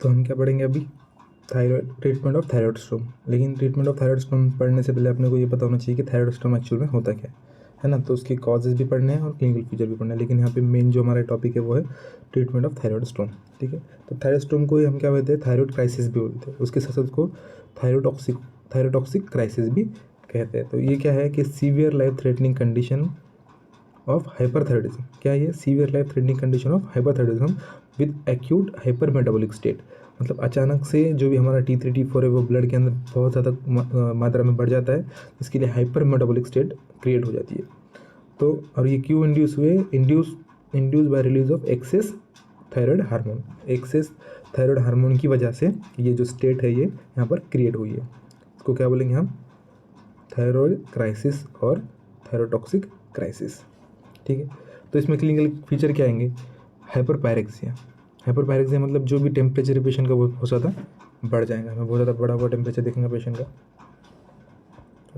तो हम क्या पढ़ेंगे अभी, थायराइड, ट्रीटमेंट ऑफ थायराइड स्टोम। लेकिन ट्रीटमेंट ऑफ थायराइड स्टोम पढ़ने से पहले अपने को ये पता होना चाहिए कि थायराइड स्टोम एक्चुअल में होता क्या है ना। तो उसके कॉजेज भी पढ़ने हैं और क्लिनिकल फीचर भी पढ़ना है, लेकिन यहाँ पे मेन जो हमारा टॉपिक है वो है ट्रीटमेंट ऑफ थायराइड स्टोम। ठीक है, तो थायराइड स्टोम को ही हम क्या बोलते हैं, थायराइड क्राइसिस भी बोलते हैं। उसके साथ साथ उसको थायरोटॉक्सिक क्राइसिस भी कहते हैं। तो ये क्या है कि severe life threatening condition of hyperthyroidism. क्या है ये, severe life threatening condition of hyperthyroidism with acute hyper metabolic state. मतलब अचानक से जो भी हमारा T3 T4 है वो ब्लड के अंदर बहुत ज़्यादा मात्रा में बढ़ जाता है, इसके लिए हाइपर मेटाबॉलिक स्टेट क्रिएट हो जाती है। तो और ये क्यों इंड्यूस हुए, induce by release of excess thyroid hormone. Excess thyroid hormone की वजह से ये जो स्टेट है ये यहाँ पर क्रिएट हुई है। इसको क्या बोलेंगे हम, थायराइड क्राइसिस और थायरोटॉक्सिक क्राइसिस। ठीक है, तो इसमें क्लिनिकल फीचर क्या आएंगे, हाइपरपायरेक्सिया। हाइपरपायरेक्सिया मतलब जो भी टेम्परेचर पेशेंट का वो बहुत ज़्यादा बढ़ जाएगा, हमें बहुत ज़्यादा बड़ा हुआ टेम्परेचर देखेंगे पेशेंट का।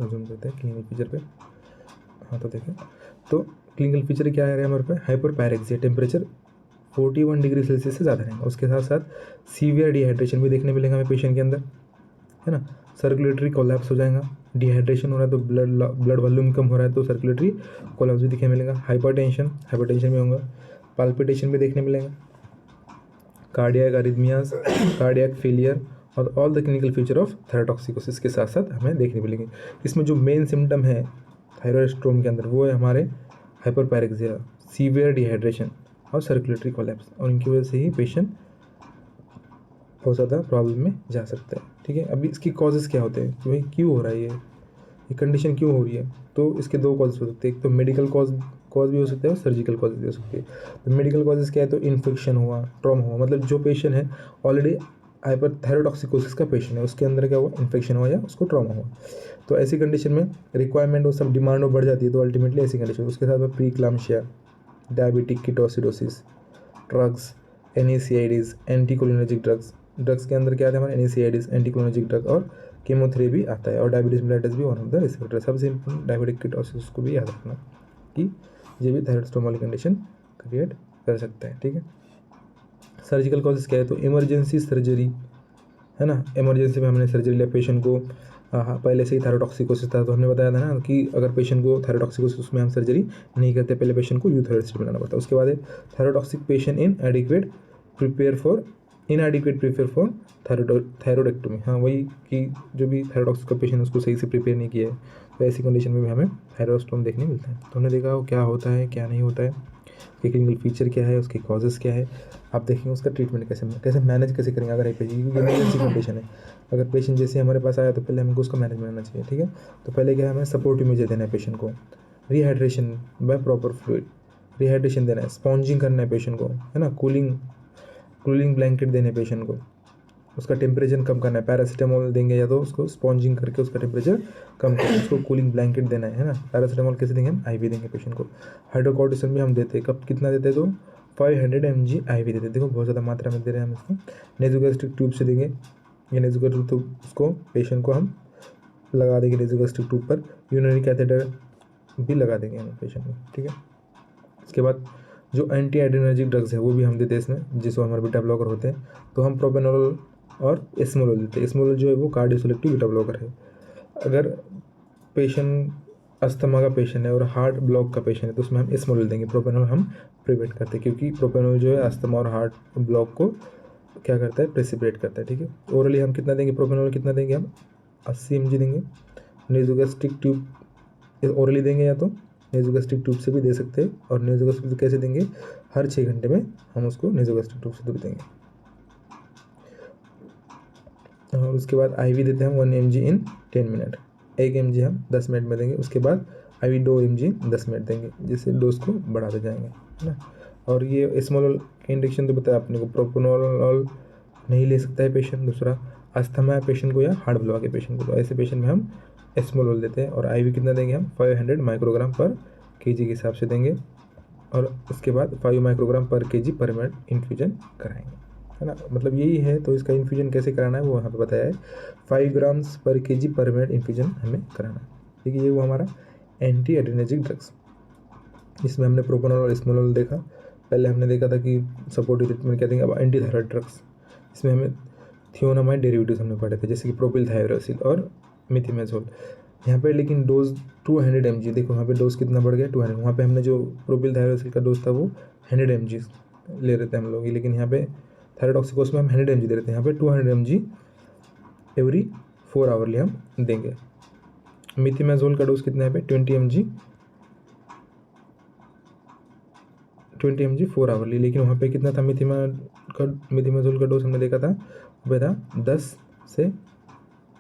जूम करते हैं क्लिनिकल फीचर पे, हाँ तो देखें, तो क्लिनिकल फीचर क्या आ रहा है हमारे पे, हाइपरपायरेक्सिया, टेम्परेचर 41 डिग्री सेल्सियस से ज़्यादा रहेगा। उसके साथ साथ सीवियर डिहाइड्रेशन भी देखने मिलेगा हमें पेशेंट के अंदर, है ना। सर्कुलेटरी कोलैप्स हो जाएगा, डिहाइड्रेशन हो रहा है तो ब्लड वॉल्यूम कम हो रहा है तो सर्कुलेटरी कोलैप्स भी दिखने मिलेगा। हाइपरटेंशन भी होगा, पाल्पिटेशन भी देखने मिलेगा, कार्डियक अरिथमियाज, कार्डियक फेलियर और all the clinical feature of thyrotoxicosis के साथ साथ हमें देखने मिलेंगे। इसमें जो मेन सिम्टम है थायराइड स्टोम के अंदर वो है हमारे हाइपरपायरेक्सिया, सीवियर डिहाइड्रेशन और सर्कुलेटरी कोलैप्स, और इनकी वजह से ही पेशेंट बहुत ज़्यादा प्रॉब्लम में जा सकता है। ठीक है, अभी इसकी कॉजेज़ क्या होते हैं कि भाई क्यों हो रहा है ये कंडीशन क्यों हो रही है। तो इसके दो कॉजेज हो सकते हैं, एक तो मेडिकल कॉज भी हो सकता है और सर्जिकल कॉज भी हो सकती है। तो मेडिकल कॉजेज़ क्या है, तो इन्फेक्शन हुआ, ट्रॉमा हुआ, मतलब जो पेशेंट है ऑलरेडी हाइपर थायरोटॉक्सिकोसिस का पेशेंट है उसके अंदर क्या हुआ, इन्फेक्शन हुआ या उसको ट्रॉमा हुआ, तो ऐसी कंडीशन में रिक्वायरमेंट वो सब डिमांड बढ़ जाती है। तो अल्टीमेटली ऐसी कंडीशन, उसके साथ में preeclampsia, diabetic ketoacidosis, drugs, NSAIDs, anticholinergic drugs के अंदर क्या आता है हमारे, NSAIDs, एंटीकोलिनर्जिक ड्रग, और केमोथेरेपी आता है, और डायबिटीज मेलिटस भी one of the risk factor. सबसे इंपॉर्टेंट डायबिटिक कीटोसिस को भी याद रखना कि ये भी थायराइड स्टोम वाली कंडीशन क्रिएट कर सकता है। ठीक है, सर्जिकल कॉजेज क्या है, तो इमरजेंसी सर्जरी, है ना। इमरजेंसी में हमने सर्जरी लिया, पेशेंट को पहले से ही थायरोटॉक्सिकोसिस था तो हमने बताया था ना कि अगर पेशेंट को थायरोटॉक्सिकोसिस उसमें हम सर्जरी नहीं करते, पहले पेशेंट को यूथायरॉइड बनाना पड़ता है। उसके बाद थायरोटॉक्सिक पेशेंट प्रिपेयर फॉर थायरोइडेक्टोमी। हाँ वही कि जो भी थायरोटॉक्सिक का पेशेंट उसको सही से प्रिपेयर नहीं किया है, तो ऐसी कंडीशन में भी हमें थायराइड स्टोम देखने मिलता है। तो हमने देखा क्या होता है क्या नहीं होता है, उसके क्लिनिकल फीचर क्या है, उसके कॉजेज़ क्या है, आप देखेंगे उसका ट्रीटमेंट कैसे मैनेज कैसे करेंगे अगर एक पेशेंट, क्योंकि इमरजेंसी कंडीशन है। अगर पेशेंट जैसे हमारे पास आया तो पहले हमको उसका मैनेज करना चाहिए। ठीक है, तो पहले क्या है, हमें सपोर्टिव मेजर देना है पेशेंट को, rehydration by proper fluid, rehydration देना है, स्पॉन्जिंग करना है पेशेंट को, है ना, कूलिंग ब्लैंकेट देने पेशेंट को, उसका टेम्परेचर कम करना है, पैरासीटामोल देंगे या तो उसको स्पॉन्जिंग करके उसका टेम्परेचर कम करके उसको कूलिंग ब्लैंकेट देना है ना। पैरासीटामोल कैसे देंगे हम, IV देंगे पेशेंट को। हाइड्रोकॉर्टिसोन भी हम देते हैं, कब कितना देते हैं, तो 500 mg IV देते हैं। देखो बहुत ज़्यादा मात्रा में दे रहे हैं हम इसको, नेजोगैस्ट्रिक ट्यूब से देंगे, या नेजोगैस्ट्रिक ट्यूब उसको पेशेंट को हम लगा देंगे नेजोगैस्ट्रिक ट्यूब पर, यूरिनरी कैथेटर भी लगा देंगे हम पेशेंट को। ठीक है, उसके बाद जो एंटी एड्रेनर्जिक ड्रग्स है वो भी हम देते हैं इसमें, जिसको हमारे बीटा ब्लॉकर होते हैं। तो हम प्रोपेनोल और एस्मोलोल देते हैं। एस्मोलोल जो है वो कार्डियोसेलेक्टिव बीटा ब्लॉकर है। अगर पेशेंट अस्थमा का पेशेंट है और हार्ट ब्लॉक का पेशेंट है तो उसमें हम एस्मोलोल देंगे, प्रोपेनोल हम प्रिवेंट करते हैं, क्योंकि प्रोपेनोल जो है अस्थमा और हार्ट ब्लॉक को क्या करता है, प्रेसिपिटेट करता है। ठीक है, ओरली हम कितना देंगे, प्रोपेनोल कितना देंगे हम 80 mg देंगे। नेजोगैस्ट्रिक ट्यूब ओरली देंगे या तो नेजोगैस्ट्रिक ट्यूब से भी दे सकते हैं, और नेजोगैस्ट्रिक ट्यूब कैसे देंगे, हर 6 घंटे में हम उसको नेजोगैस्ट्रिक ट्यूब से देंगे। और उसके बाद IV देते हैं हम 1 mg इन 10 मिनट, 1 mg हम 10 मिनट में देंगे। उसके बाद IV 2 mg 10 मिनट देंगे, जिससे डोज को बढ़ाते जाएंगे, है ना। और ये एस्मोलोल के इंजेक्शन तो बताया अपने को, प्रोपेनोल नहीं ले सकता है पेशेंट। दूसरा अस्थमा है पेशेंट को या हार्ट ब्लॉक है पेशेंट को, तो ऐसे पेशेंट में हम एस्मोलोल देते हैं। और IV कितना देंगे हम 500 माइक्रोग्राम पर kg के हिसाब से देंगे, और उसके बाद 5 माइक्रोग्राम पर kg पर मिनट इन्फ्यूजन कराएंगे, है ना। मतलब यही है, तो इसका इन्फ्यूजन कैसे कराना है वो यहाँ पे बताया है, 5 ग्राम्स पर kg पर मिनट इन्फ्यूजन हमें कराना है। ठीक है, ये वो हमारा एंटी एड्रेनर्जिक ड्रग्स। इसमें हमने प्रोपेनोल और एस्मोलोल देखा, पहले हमने देखा था कि सपोर्टिव ट्रीटमेंट क्या देंगे, अब एंटी थायराइड ड्रग्स। इसमें हमें थियोनामाइड डेरिवेटिव्स हमने पढ़े थे, जैसे कि प्रोपिल थायरोसिल और मेथिमेजोल। यहाँ पे लेकिन डोज 200 mg, देखो यहाँ पे डोज कितना बढ़ गया 200। वहाँ पे हमने जो प्रोपिल थायरोसिल का डोज था वो 100 mg ले रहे थे हम लोग, लेकिन यहाँ पे थायरोडॉक्सिकोस में हम 100 mg दे रहे थे, यहाँ पे 200 mg एवरी 4 आवरली हम देंगे। मेथिमेजोल का डोज कितना है पे 20 mg 4 आवरली, लेकिन वहाँ पे कितना था मेथिमेजोल का डोज हमने देखा था वह था 10 से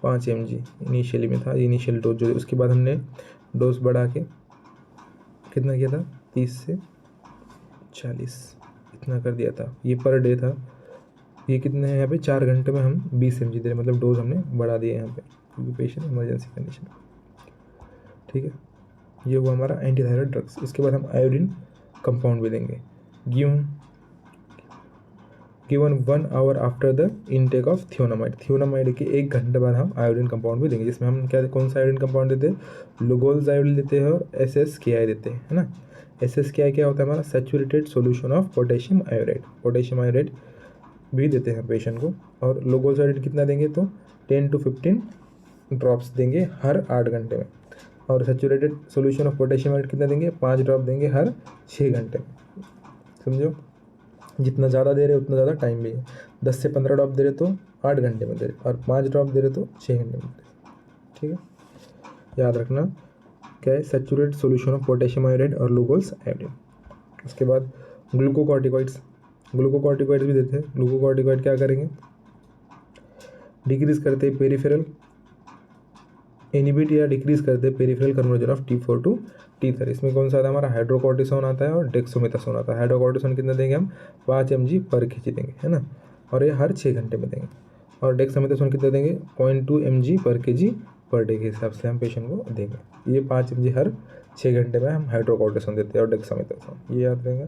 5 mg इनिशियली में था, इनिशियल डोज जो। उसके बाद हमने डोज बढ़ा के कितना किया था 30 से 40 इतना कर दिया था, ये पर डे था। ये कितने हैं यहाँ पे 4 घंटे में हम 20 mg दे रहे, मतलब डोज हमने बढ़ा दिया यहाँ पे, क्योंकि पेशेंट इमरजेंसी कंडीशन। ठीक है, ये हुआ हमारा एंटीथायराइड ड्रग्स। इसके बाद हम आयोडीन कंपाउंड भी देंगे, given 1 hour after the intake of thionamide. Thionamide के 1 घंटे बाद हम आयोडीन कंपाउंड भी देंगे, जिसमें हम क्या कौन सा आयोडीन कंपाउंड देते हैं, लुगोल्स आयोडीन देते हैं और SSKI देते हैं, है ना। SSKI क्या होता है हमारा, saturated solution of potassium iodide. Potassium iodide भी देते हैं पेशेंट को। और लुगोल्स आयोडीन कितना देंगे तो 10 to 15 ड्रॉप्स देंगे हर 8 घंटे में। और saturated solution of potassium iodide कितना देंगे, 5 ड्रॉप देंगे हर 6 घंटे में। समझो, जितना ज़्यादा दे रहे उतना ज़्यादा टाइम भी है। 10 से 15 ड्रॉप दे रहे तो 8 घंटे में दे रहे, और 5 ड्रॉप दे रहे तो 6 घंटे में दे रहे। ठीक है, याद रखना क्या है, saturated solution of potassium iodide और लुगोल्स आयोडीन। उसके बाद ग्लूकोकॉर्टिकॉइड्स, ग्लूकोकॉर्टिकॉइड्स भी देते हैं। ग्लूकोकॉर्टिकॉइड क्या करेंगे, डिक्रीज करते हैं पेरिफेरल, इनहिबिट या डिक्रीज करते हैं peripheral conversion of T4 to T3। इसमें कौन सा आता है हमारा, हाइड्रोकॉर्टिसोन आता है और डेक्सोमेथासोन आता है। हाइड्रोकॉर्टिसोन कितना देंगे हम 5 mg पर kg देंगे, है ना, और ये हर 6 घंटे में देंगे। और डेक्सोमेथासोन कितना देंगे 0.2 mg पर kg पर डे के हिसाब से हम पेशेंट को देंगे। ये 5 mg हर 6 घंटे में हम हाइड्रोकॉर्टिसोन देते हैं और डेक्सोमेथासोन, ये याद रहेगा।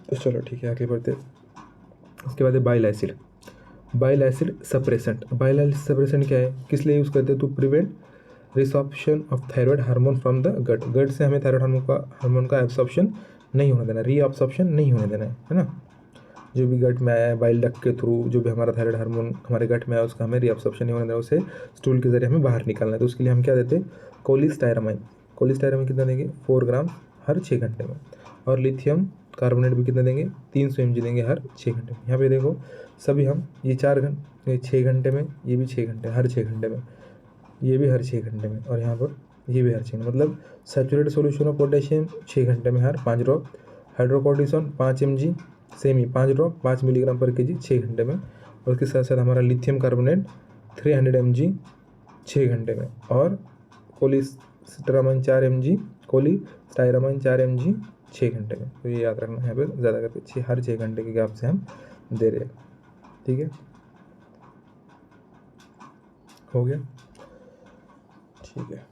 तो चलो ठीक है, आगे बढ़ते। उसके बाद है bile acid. Bile acid suppressant. Bile acid suppressant क्या है, किस लिए यूज़ करते हैं, to prevent resorption of thyroid hormone from the gut. Gut से हमें थायराइड हार्मोन का एब्सॉर्प्शन नहीं होने देना, रीअब्सॉर्प्शन नहीं होने देना है ना। जो भी गट में आया है बाइल डक्ट के थ्रू, जो भी हमारा थायराइड हार्मोन हमारे गट में आया उसका हमें रीअब्सॉर्प्शन नहीं होने देना, उसे स्टूल के जरिए हमें बाहर निकालना है। तो उसके लिए हम क्या देते हैं, कोलिस्टायरामाइन। कोलिस्टायरामाइन कितना देंगे 4 ग्राम हर 6 घंटे में। और लिथियम कार्बोनेट भी कितना देंगे 300 mg देंगे हर 6 घंटे में। यहाँ पे देखो सभी हम ये 4 घंटे 6 घंटे में, ये भी 6 घंटे हर 6 घंटे में, ये भी हर 6 घंटे में, और यहाँ पर ये भी हर 6 घंटे, मतलब सैचुरेटेड सोल्यूशन ऑफ पोटेशियम 6 घंटे में हर 5 ड्रॉप, हाइड्रोकॉर्टिसोन 5 mg सेम ही 5 ड्रॉप 5 मिलीग्राम पर kg 6 घंटे में। और उसके साथ साथ हमारा लिथियम कार्बोनेट 300 mg 6 घंटे में, और कोलिस्टायरामाइन 4 mg, कोलिस्टायरामाइन 4 mg 6 घंटे में। तो ये याद रखना, यहाँ पे ज़्यादा करके हर 6 घंटे के गैप से हम दे रहे हैं। ठीक है, हो गया, ठीक है।